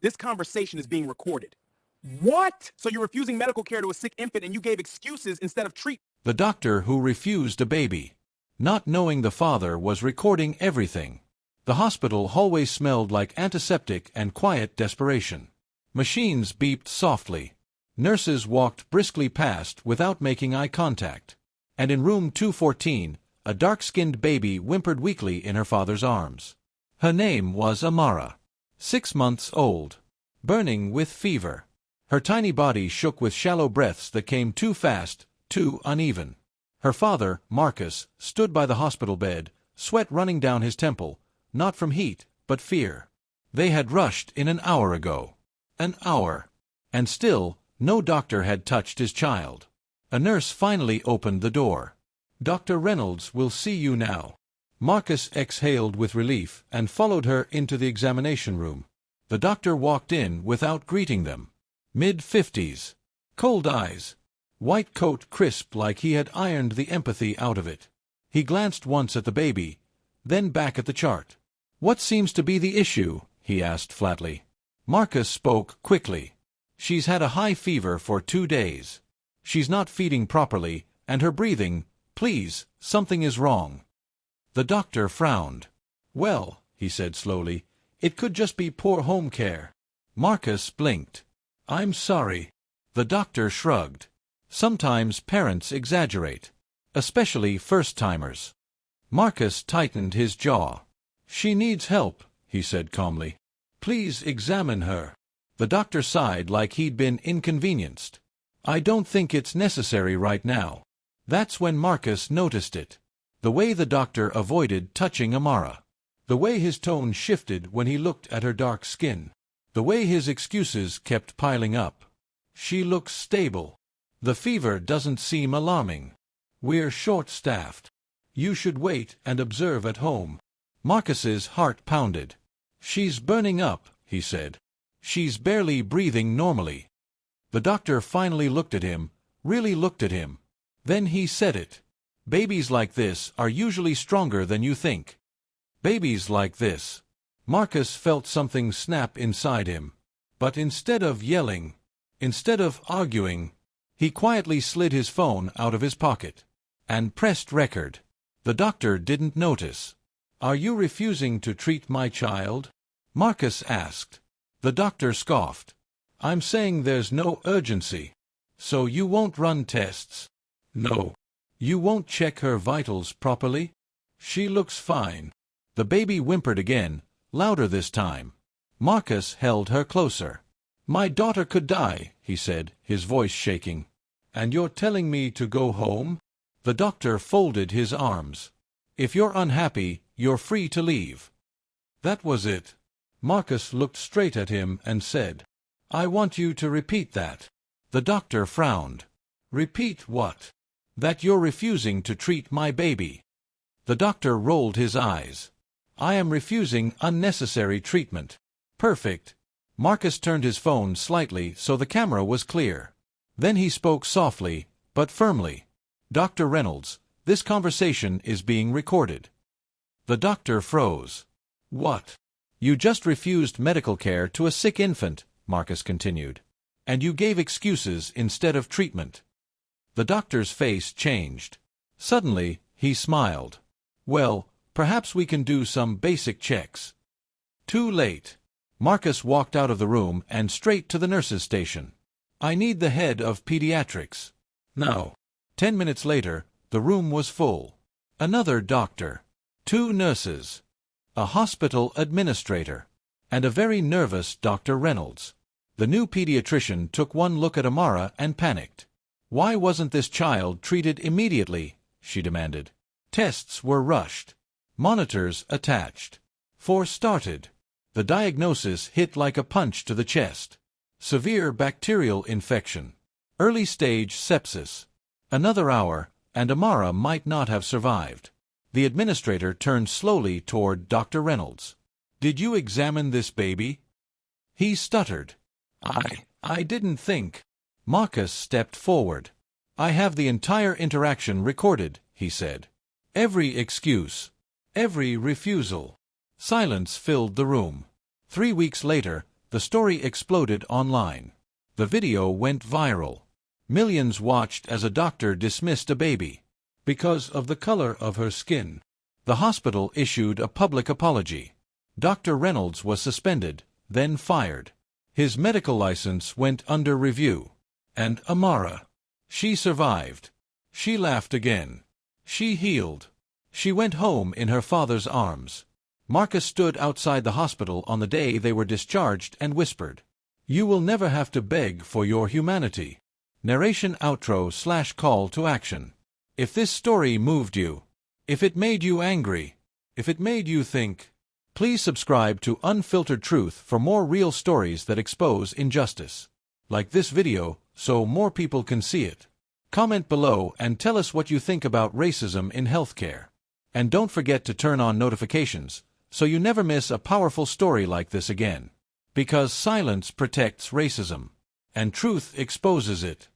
This conversation is being recorded. What? So you're refusing medical care to a sick infant and you gave excuses instead of treatment? The doctor who refused a baby, not knowing the father, was recording everything. The hospital hallway smelled like antiseptic and quiet desperation. Machines beeped softly. Nurses walked briskly past without making eye contact. And in room 214, a dark-skinned baby whimpered weakly in her father's arms. Her name was Amara. 6 months old. Burning with fever. Her tiny body shook with shallow breaths that came too fast, too uneven. Her father, Marcus, stood by the hospital bed, sweat running down his temple, not from heat, but fear. They had rushed in an hour ago. An hour. And still, no doctor had touched his child. A nurse finally opened the door. "Dr. Reynolds will see you now." Marcus exhaled with relief and followed her into the examination room. The doctor walked in without greeting them. Mid-50s. Cold eyes. White coat crisp like he had ironed the empathy out of it. He glanced once at the baby, then back at the chart. "What seems to be the issue?" he asked flatly. Marcus spoke quickly. "She's had a high fever for 2 days. She's not feeding properly, and her breathing, please, something is wrong." The doctor frowned. "Well," he said slowly, "it could just be poor home care." Marcus blinked. "I'm sorry." The doctor shrugged. "Sometimes parents exaggerate. Especially first-timers." Marcus tightened his jaw. "She needs help," he said calmly. "Please examine her." The doctor sighed like he'd been inconvenienced. "I don't think it's necessary right now." That's when Marcus noticed it. The way the doctor avoided touching Amara. The way his tone shifted when he looked at her dark skin. The way his excuses kept piling up. "She looks stable. The fever doesn't seem alarming. We're short-staffed. You should wait and observe at home." Marcus's heart pounded. "She's burning up," he said. "She's barely breathing normally." The doctor finally looked at him, really looked at him. Then he said it. "Babies like this are usually stronger than you think." Babies like this. Marcus felt something snap inside him. But instead of yelling, instead of arguing, he quietly slid his phone out of his pocket and pressed record. The doctor didn't notice. "Are you refusing to treat my child?" Marcus asked. The doctor scoffed. "I'm saying there's no urgency. So you won't run tests?" "No." "You won't check her vitals properly?" "She looks fine." The baby whimpered again, louder this time. Marcus held her closer. "My daughter could die," he said, his voice shaking. "And you're telling me to go home?" The doctor folded his arms. "If you're unhappy, you're free to leave." That was it. Marcus looked straight at him and said, "I want you to repeat that." The doctor frowned. "Repeat what?" "That you're refusing to treat my baby." The doctor rolled his eyes. "I am refusing unnecessary treatment." "Perfect." Marcus turned his phone slightly so the camera was clear. Then he spoke softly, but firmly. "Dr. Reynolds, this conversation is being recorded." The doctor froze. "What?" "You just refused medical care to a sick infant," Marcus continued. "And you gave excuses instead of treatment." The doctor's face changed. Suddenly, he smiled. "Well, perhaps we can do some basic checks." Too late. Marcus walked out of the room and straight to the nurse's station. "I need the head of pediatrics. Now." 10 minutes later, the room was full. Another doctor. 2 nurses. A hospital administrator. And a very nervous Dr. Reynolds. The new pediatrician took one look at Amara and panicked. "Why wasn't this child treated immediately?" she demanded. Tests were rushed. Monitors attached. 4 started. The diagnosis hit like a punch to the chest. Severe bacterial infection. Early stage sepsis. Another hour, and Amara might not have survived. The administrator turned slowly toward Dr. Reynolds. "Did you examine this baby?" He stuttered. I didn't think." Marcus stepped forward. "I have the entire interaction recorded," he said. "Every excuse. Every refusal." Silence filled the room. 3 weeks later, The story exploded online. The video went viral. Millions watched as a doctor dismissed a baby because of the color of her skin. The hospital issued a public apology. Dr. Reynolds was suspended, then fired. His medical license went under review. And Amara. She survived. She laughed again. She healed. She went home in her father's arms. Marcus stood outside the hospital on the day they were discharged and whispered, "You will never have to beg for your humanity." Narration outro/call to action. If this story moved you, if it made you angry, if it made you think, please subscribe to Unfiltered Truth for more real stories that expose injustice. Like this video so more people can see it. Comment below and tell us what you think about racism in healthcare. And don't forget to turn on notifications so you never miss a powerful story like this again. Because silence protects racism, and truth exposes it.